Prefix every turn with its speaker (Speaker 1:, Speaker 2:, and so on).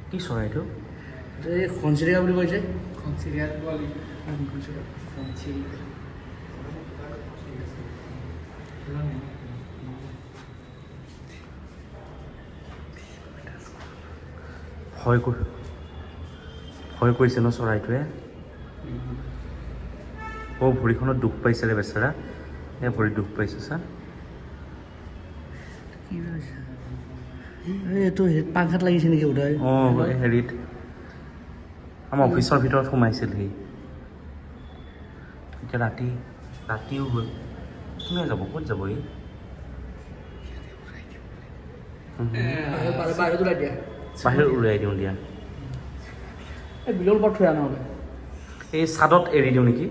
Speaker 1: কি চৰাই এইটো
Speaker 2: এই খনচিৰিকা বুলি কৈছে
Speaker 1: ভয় কৰিছে ন চৰাইটোৱে ভৰিখনত দুখ পাইছিলে বেচেৰা ভৰিত দুখ পাইছে চা
Speaker 2: এইটো পাংখাত লাগিছে নেকি বোধহয়
Speaker 1: হেৰিত আমাৰ অফিচৰ ভিতৰত সোমাইছিল সি এতিয়া ৰাতিও হ'ল কোনে যাব ক'ত যাব ই বাহিৰত উলিয়াই দিওঁ দিয়া
Speaker 2: বিলৰ ওপৰত থৈ আনা হ'লে
Speaker 1: এই চাদত এৰি দিওঁ নেকি